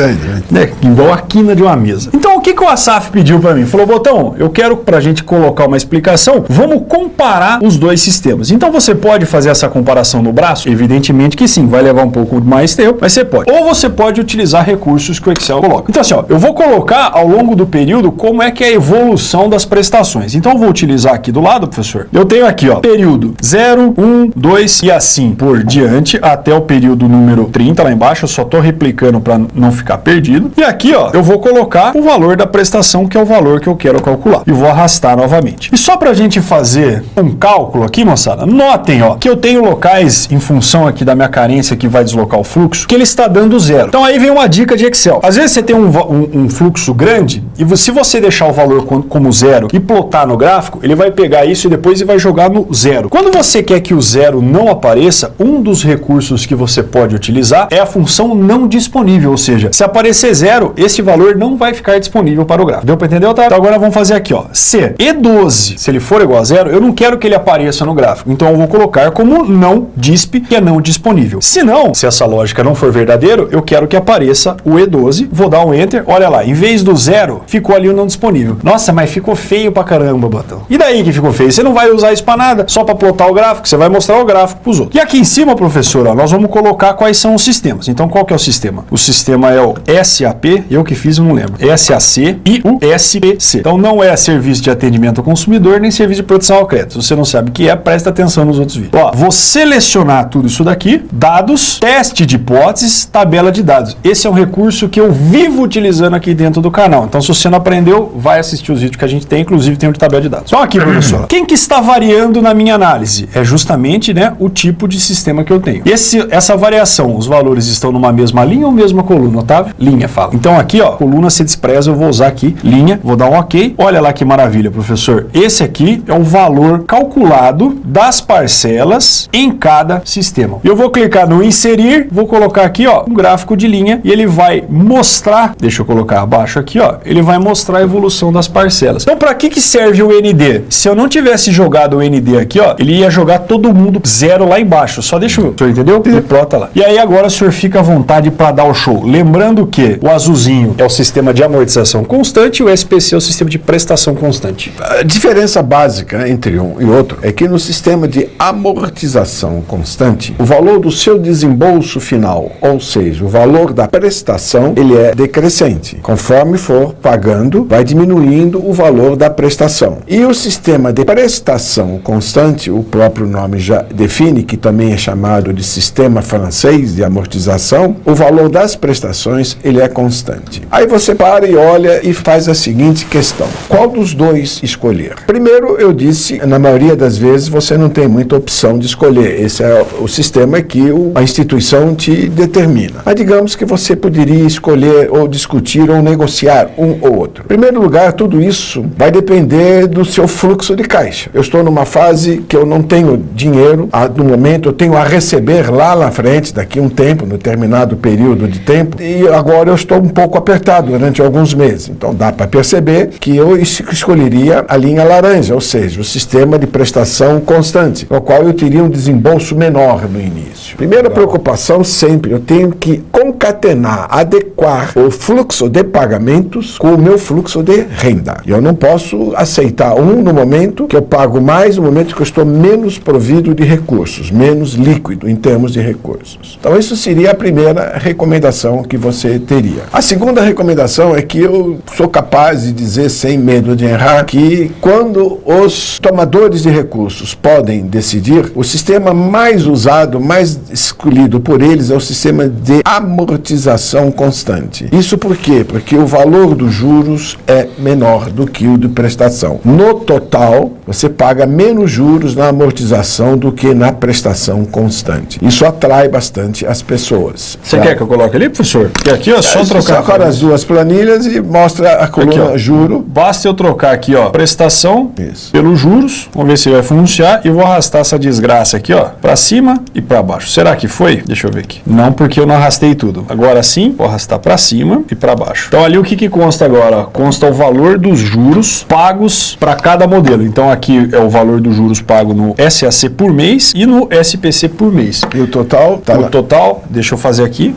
Igual a quina de uma mesa. Então, o que o Asaf pediu para mim? Falou, Botão, eu quero pra gente colocar uma explicação, vamos comparar os dois sistemas. Então, você pode fazer essa comparação no braço? Evidentemente que sim, vai levar um pouco mais tempo, mas você pode. Ou você pode utilizar recursos que o Excel coloca. Então, assim, ó, eu vou colocar ao longo do período como é que é a evolução das prestações. Então, eu vou utilizar aqui do lado, professor, eu tenho aqui, ó, período 0, 1, 2 e assim por diante, até o período número 30 lá embaixo, eu só tô replicando para não ficar perdido. E aqui, ó, eu vou colocar o valor da prestação, que é o valor que eu quero calcular. E vou arrastar novamente. E só pra gente fazer um cálculo aqui, moçada, notem, ó, que eu tenho locais, em função aqui da minha carência que vai deslocar o fluxo, que ele está dando zero. Então aí vem uma dica de Excel. Às vezes você tem um fluxo grande, e se você deixar o valor como zero e plotar no gráfico, ele vai pegar isso e depois ele vai jogar no zero. Quando você quer que o zero não apareça, um dos recursos que você pode utilizar é a função não disponível, ou seja, se aparecer zero, esse valor não vai ficar disponível para o gráfico. Deu para entender, Otávio? Então agora vamos fazer aqui, ó. Se E12, se ele for igual a zero, eu não quero que ele apareça no gráfico. Então eu vou colocar como não disp, que é não disponível. Se não, se essa lógica não for verdadeiro, eu quero que apareça o E12. Vou dar um Enter. Olha lá, em vez do zero, ficou ali o não disponível. Nossa, mas ficou feio pra caramba, Botão. E daí que ficou feio? Você não vai usar isso pra nada, só pra plotar o gráfico, você vai mostrar o gráfico pros outros. E aqui em cima, professor, ó, nós vamos colocar quais são os sistemas. Então qual que é o sistema? O sistema é o SAP, eu que fiz, eu não lembro. SAC e o SPC. Então não é serviço de atendimento ao consumidor, nem serviço de proteção ao crédito. Se você não sabe o que é, presta atenção nos outros vídeos. Ó, vou selecionar tudo isso daqui, dados, teste de hipóteses, tabela de dados. Esse é um recurso que eu vivo utilizando aqui dentro do canal. Então se você não aprendeu, vai assistir os vídeos que a gente tem, inclusive tem o de tabela de dados. Então aqui, professor, quem que está variando na minha análise? É justamente, né, o tipo de sistema que eu tenho. Essa variação, os valores estão numa mesma linha ou mesma coluna, Otávio? Linha, fala. Então aqui, ó, coluna se despreza, eu vou usar aqui linha, vou dar um OK. Olha lá que maravilha, professor. Esse aqui é o valor calculado das parcelas em cada sistema. Eu vou clicar no inserir, vou colocar aqui, ó, um gráfico de linha e ele vai mostrar, deixa eu colocar abaixo aqui, ó, ele vai mostrar a evolução das parcelas. Então, para que serve o ND? Se eu não tivesse jogado o ND aqui, ó, ele ia jogar todo mundo zero lá embaixo. Só deixa o senhor entendeu? E plota lá. E aí agora o senhor fica à vontade para dar o show. Lembrando que o azulzinho é o sistema de amortização constante e o SPC é o sistema de prestação constante. A diferença básica entre um e outro é que no sistema de amortização constante, o valor do seu desembolso final, ou seja, o valor da prestação, ele é decrescente. Conforme for pagando, vai diminuindo o valor da prestação. E o sistema de prestação constante, o próprio nome já define, que também é chamado de sistema francês de amortização, o valor das prestações, ele é constante. Aí você para e olha e faz a seguinte questão: qual dos dois escolher? Primeiro, eu disse, na maioria das vezes você não tem muita opção de escolher. Esse é o sistema que a instituição te determina. Mas digamos que você poderia escolher ou discutir ou negociar um ou outro. Em primeiro lugar, tudo isso vai depender do seu fluxo de caixa. Eu estou numa fase que eu não tenho dinheiro, no momento eu tenho a receber lá na frente, daqui a um tempo, no determinado período de tempo, e agora eu estou um pouco apertado durante alguns meses. Então dá para perceber que eu escolheria a linha laranja, ou seja, o sistema de prestação constante, no qual eu teria um desembolso menor no início. Primeira preocupação sempre, eu tenho que concatenar, adequar o fluxo de pagamentos com o meu fluxo de renda. Eu não posso aceitar no momento que eu pago mais, no momento que eu estou menos provido de recursos, menos líquido em termos de recursos. Então isso seria a primeira recomendação que você teria. A segunda recomendação é que eu sou capaz de dizer, sem medo de errar, que quando os tomadores de recursos podem decidir, o sistema mais usado, mais escolhido por eles é o sistema de amortização constante. Isso por quê? Porque o valor dos juros é menor do que o de prestação. No total, você paga menos juros na amortização do que na prestação constante. Isso atrai bastante as pessoas. Você quer que eu coloque ali, professor? Porque aqui é só trocar. Agora as duas planilhas e mostra a coluna aqui, juro. Basta eu trocar aqui, ó, prestação pelos juros. Vamos ver se vai funcionar. E vou arrastar essa desgraça aqui, ó, para cima e para baixo. Será que foi? Deixa eu ver aqui. Não, porque eu não arrastei tudo. Agora sim, vou arrastar para cima e para baixo. Então ali o que consta agora? Consta o valor dos juros pagos para cada modelo. Então aqui é o valor dos juros pago no SAC por mês e no SPC por mês. E o total? Tá o total, deixa eu fazer aqui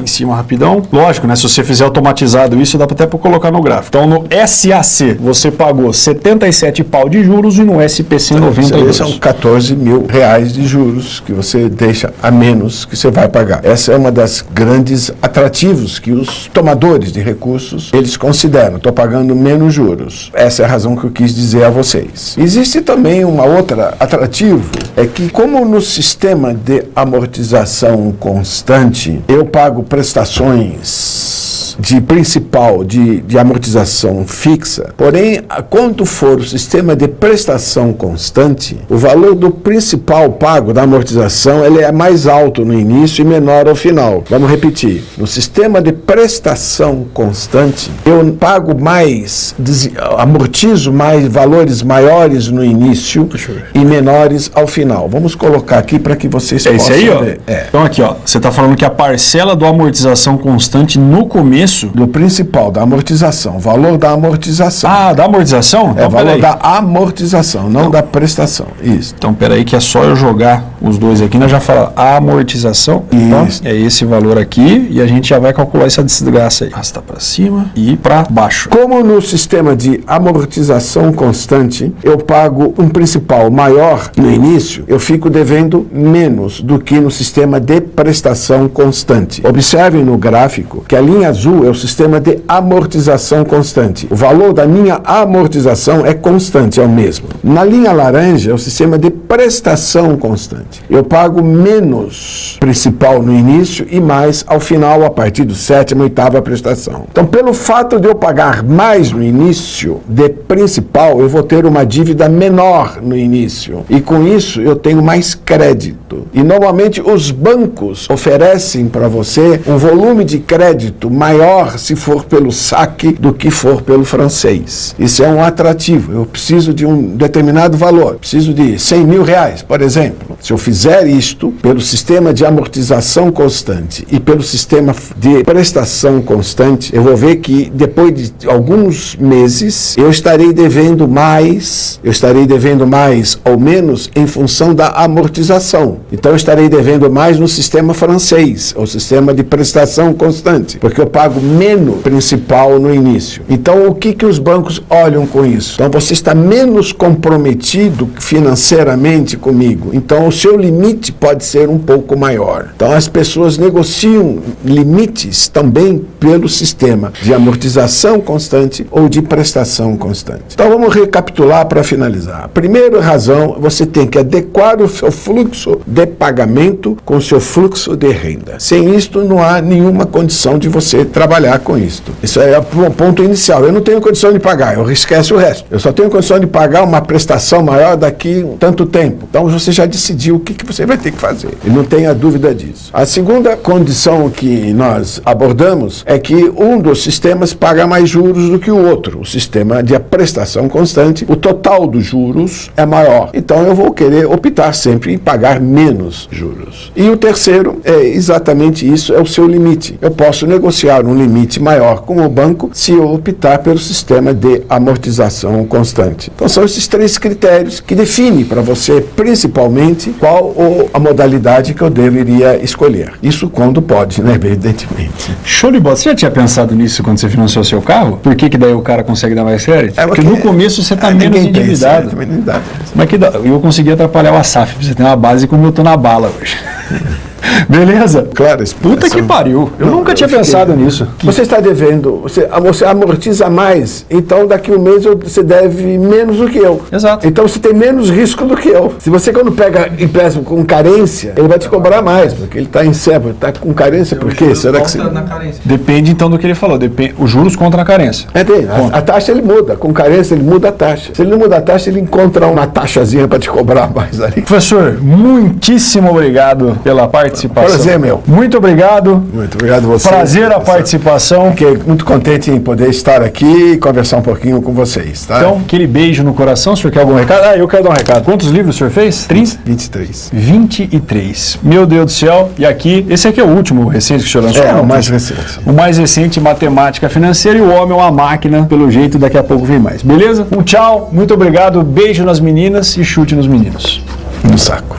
em cima rapidão. Lógico, né? Se você fizer automatizado isso, dá até para colocar no gráfico. Então no SAC você pagou 77 pau de juros e no SPC 92. São 14 mil reais de juros que você deixa a menos que você vai pagar. Essa é uma das grandes atrativos que os tomadores de recursos, eles consideram. Estou pagando menos juros. Essa é a razão que eu quis dizer a vocês. Existe também uma outra atrativo, é que como no sistema de amortização constante, eu pago prestações de principal, de amortização fixa, porém, quando for o sistema de prestação constante, o valor do principal pago da amortização ele é mais alto no início e menor ao final. Vamos repetir. No sistema de prestação constante, eu pago mais, amortizo mais valores maiores no início e menores ao final. Vamos colocar aqui para que vocês possam aí, ver. Então aqui, ó, você está falando que a parcela do amortização constante no começo do principal, da amortização, valor da amortização. Ah, da amortização? Então, valor da amortização, não da prestação. Isso. Então, peraí que é só eu jogar os dois aqui, nós já falamos amortização. Isso. Então, é esse valor aqui e a gente já vai calcular essa desgraça aí. Arrasta para cima e para baixo. Como no sistema de amortização constante, eu pago um principal maior no início, eu fico devendo menos do que no sistema de prestação constante. Observem no gráfico que a linha azul é o sistema de amortização constante. O valor da minha amortização é constante, é o mesmo. Na linha laranja é o sistema de prestação constante. Eu pago menos principal no início e mais ao final, a partir do 7ª, 8ª prestação. Então, pelo fato de eu pagar mais no início de principal, eu vou ter uma dívida menor no início. E com isso, eu tenho mais crédito. E normalmente os bancos oferecem para você um volume de crédito maior se for pelo saque do que for pelo francês. Isso é um atrativo. Eu preciso de um determinado valor. Preciso de 100 mil reais, por exemplo. Se eu fizer isto pelo sistema de amortização constante e pelo sistema de prestação constante, eu vou ver que depois de alguns meses eu estarei devendo mais ou menos em função da amortização. Então eu estarei devendo mais no sistema francês, o sistema de prestação constante, porque eu pago menos principal no início. Então o que os bancos olham com isso? Então você está menos comprometido financeiramente comigo. Então o seu limite pode ser um pouco maior. Então as pessoas negociam limites também pelo sistema de amortização constante ou de prestação constante. Então vamos recapitular para finalizar. Primeira razão, você tem que adequar o seu fluxo de pagamento com o seu fluxo de renda. Sem isto não há nenhuma condição de você trabalhar com isto. Isso é o ponto inicial. Eu não tenho condição de pagar, eu esqueço o resto. Eu só tenho condição de pagar uma prestação maior daqui tanto tempo. Então você já decidiu o que você vai ter que fazer. E não tenha dúvida disso. A segunda condição que nós abordamos é que um dos sistemas paga mais juros do que o outro. O sistema de prestação constante, o total dos juros é maior. Então eu vou querer optar sempre em pagar menos juros. E o terceiro é exatamente isso, é o seu limite. Eu posso negociar um limite maior com o banco se eu optar pelo sistema de amortização constante. Então são esses 3 critérios que definem para você, principalmente, qual a modalidade que eu deveria escolher. Isso quando pode, né? Evidentemente. Show de bola. Você já tinha pensado nisso quando você financiou seu carro? Por que daí o cara consegue dar mais crédito? Porque no começo você está menos endividado. Mas que eu consegui atrapalhar o Asaf pra você ter uma base como eu tô na bala hoje. Beleza? Claro, puta que pariu. Eu nunca tinha pensado nisso. Você está devendo, você amortiza mais, então daqui um mês você deve menos do que eu. Exato. Então você tem menos risco do que eu. Se você quando pega empréstimo com carência, ele vai te cobrar mais, porque ele está em CEPA, está com carência, por quê? Será que na carência. Depende então do que ele falou, os juros contra a carência. A taxa ele muda, com carência ele muda a taxa. Se ele não muda a taxa, ele encontra uma taxazinha para te cobrar mais ali. Professor, muitíssimo obrigado pela participação. Prazer, meu. Muito obrigado. Muito obrigado a você. Prazer a participação. Fiquei muito contente em poder estar aqui e conversar um pouquinho com vocês, tá? Então, aquele beijo no coração. O senhor quer algum recado? Eu quero dar um recado. Quantos livros o senhor fez? 30? 23. 23. Meu Deus do céu. E aqui, esse aqui é o último recente que o senhor lançou? É, o mais recente. O mais recente, Matemática Financeira, e o homem é uma máquina, pelo jeito, daqui a pouco vem mais. Beleza? Um tchau, muito obrigado, beijo nas meninas e chute nos meninos. No saco.